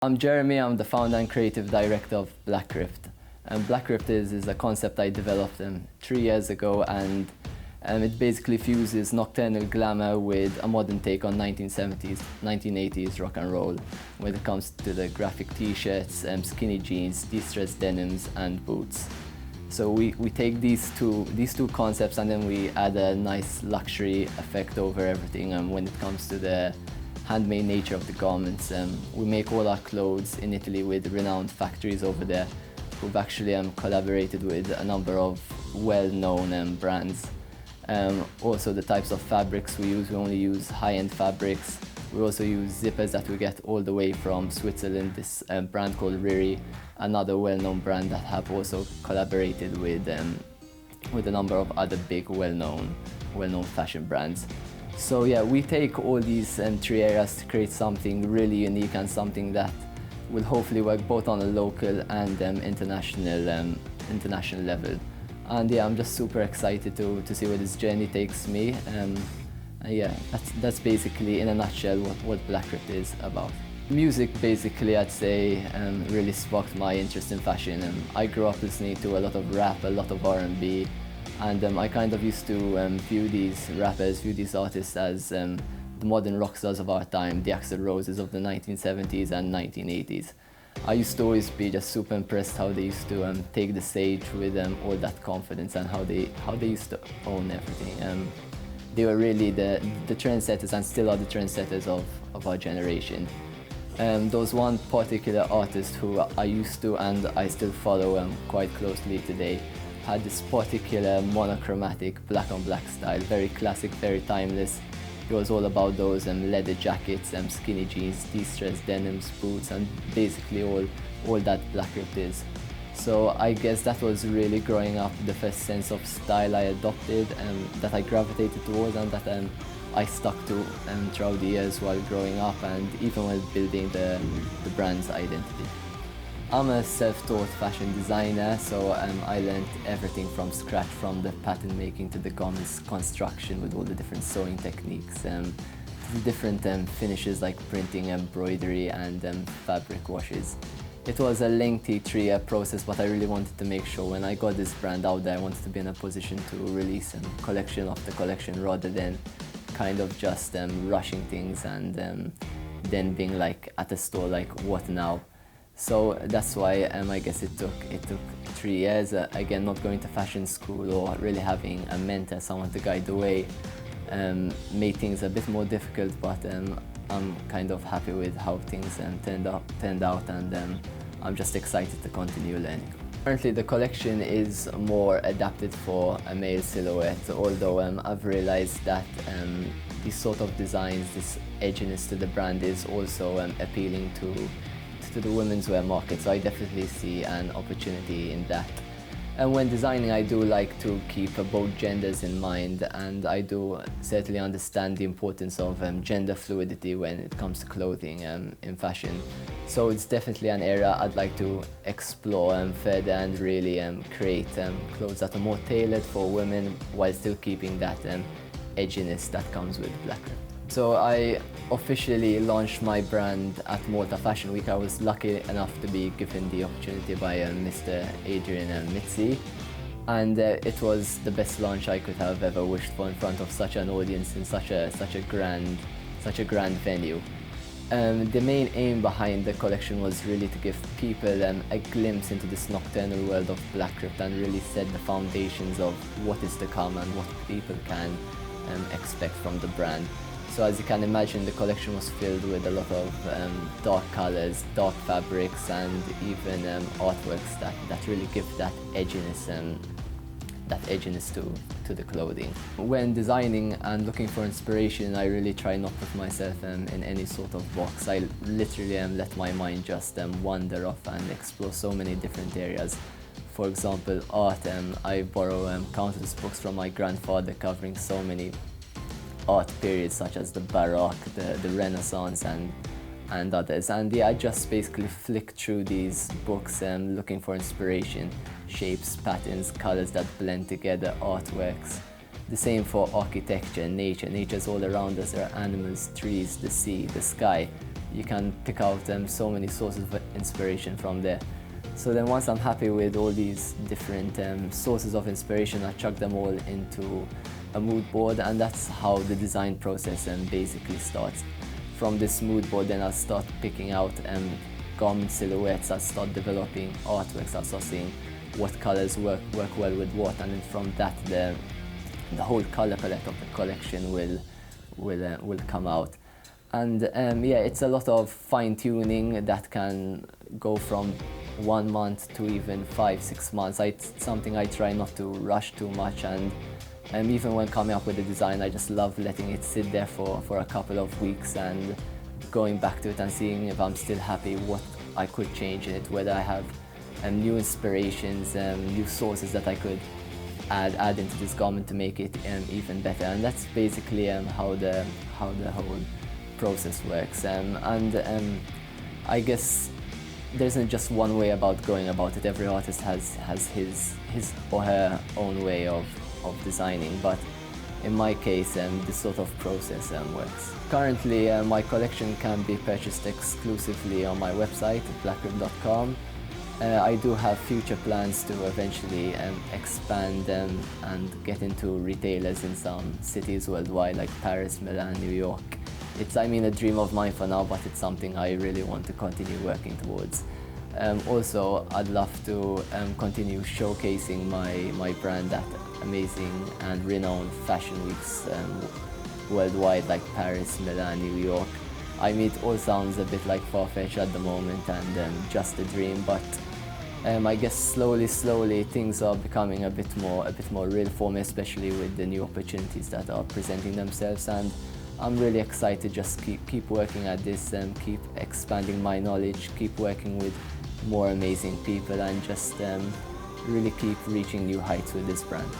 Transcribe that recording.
I'm Jeremy, I'm the founder and creative director of Blakkript. And Blakkript is a concept I developed 3 years ago, and it basically fuses nocturnal glamour with a modern take on 1970s, 1980s rock and roll when it comes to the graphic t-shirts, skinny jeans, distressed denims and boots. So we take these two concepts and then we add a nice luxury effect over everything when it comes to the handmade nature of the garments. We make all our clothes in Italy with renowned factories over there who've actually collaborated with a number of well-known brands. Also the types of fabrics we only use high-end fabrics. We also use zippers that we get all the way from Switzerland, this brand called Riri, another well-known brand that have also collaborated with a number of other big well-known fashion brands. So yeah, we take all these three areas to create something really unique and something that will hopefully work both on a local and international level. And yeah, I'm just super excited to see where this journey takes me. Yeah, that's basically in a nutshell what Blakkript is about. Music basically, I'd say, really sparked my interest in fashion. I grew up listening to a lot of rap, a lot of R&B, and I kind of used to view these rappers, these artists as the modern rock stars of our time, the Axl Roses of the 1970s and 1980s. I used to always be just super impressed how they used to take the stage with all that confidence and how they used to own everything. They were really the trendsetters and still are the trendsetters of our generation. There was one particular artist who I used to and I still follow quite closely today. Had this particular monochromatic black on black style, very classic, very timeless. It was all about those leather jackets, skinny jeans, distressed denims, boots, and basically all that Blakkript is. So I guess that was really growing up the first sense of style I adopted, that I gravitated towards and that I stuck to throughout the years while growing up and even while building the brand's identity. I'm a self-taught fashion designer, so I learned everything from scratch, from the pattern making to the garments construction with all the different sewing techniques, to the different finishes like printing, embroidery and fabric washes. It was a lengthy 3-year process, but I really wanted to make sure when I got this brand out there, I wanted to be in a position to release a collection of the collection rather than kind of just rushing things and then being like at a store like, what now? So that's why I guess it took 3 years. Again, not going to fashion school or really having a mentor, someone to guide the way, made things a bit more difficult, but I'm kind of happy with how things turned out, and I'm just excited to continue learning. Currently the collection is more adapted for a male silhouette, although I've realized that these sort of designs, this edginess to the brand is also appealing to the women's wear market, so I definitely see an opportunity in that. And when designing, I do like to keep both genders in mind, and I do certainly understand the importance of gender fluidity when it comes to clothing in fashion. So it's definitely an area I'd like to explore further and really create clothes that are more tailored for women while still keeping that edginess that comes with Blakkript. So I officially launched my brand at Malta Fashion Week. I was lucky enough to be given the opportunity by Mr. Adrian Mitzi, and it was the best launch I could have ever wished for in front of such an audience in such a grand venue. The main aim behind the collection was really to give people a glimpse into this nocturnal world of Blakkript and really set the foundations of what is to come and what people can expect from the brand. So as you can imagine, the collection was filled with a lot of dark colors, dark fabrics, and even artworks that really give that edginess to the clothing. When designing and looking for inspiration, I really try not to put myself in any sort of box. I literally let my mind just wander off and explore so many different areas. For example, art, I borrow countless books from my grandfather covering so many art periods such as the Baroque, the Renaissance and others. And yeah, I just basically flick through these books looking for inspiration, shapes, patterns, colors that blend together, artworks. The same for architecture and nature. Nature's all around us. There are animals, trees, the sea, the sky. you can pick out so many sources of inspiration from there. So then once I'm happy with all these different sources of inspiration, I chuck them all into a mood board, and that's how the design process basically starts. From this mood board, then I'll start picking out garment silhouettes, I'll start developing artworks, I'll start seeing what colors work well with what, and then from that the whole color palette of the collection will come out. And yeah, it's a lot of fine-tuning that can go from 1 month to even 5-6 months. It's something I try not to rush too much, and even when coming up with a design, I just love letting it sit there for a couple of weeks and going back to it and seeing if I'm still happy, what I could change in it, whether I have new inspirations, new sources that I could add into this garment to make it even better. And that's basically how the whole process works. I guess there isn't just one way about going about it. Every artist has his or her own way of designing, but in my case, this sort of process works. Currently, my collection can be purchased exclusively on my website, blakkript.com. I do have future plans to eventually expand and get into retailers in some cities worldwide, like Paris, Milan, New York. It's, I mean, a dream of mine for now, but it's something I really want to continue working towards. Also, I'd love to continue showcasing my brand at amazing and renowned fashion weeks worldwide, like Paris, Milan, New York. I mean, it all sounds a bit like far-fetched at the moment and just a dream, but I guess slowly things are becoming a bit more real for me, especially with the new opportunities that are presenting themselves. And I'm really excited to just keep working at this and keep expanding my knowledge, keep working with more amazing people, and just really keep reaching new heights with this brand.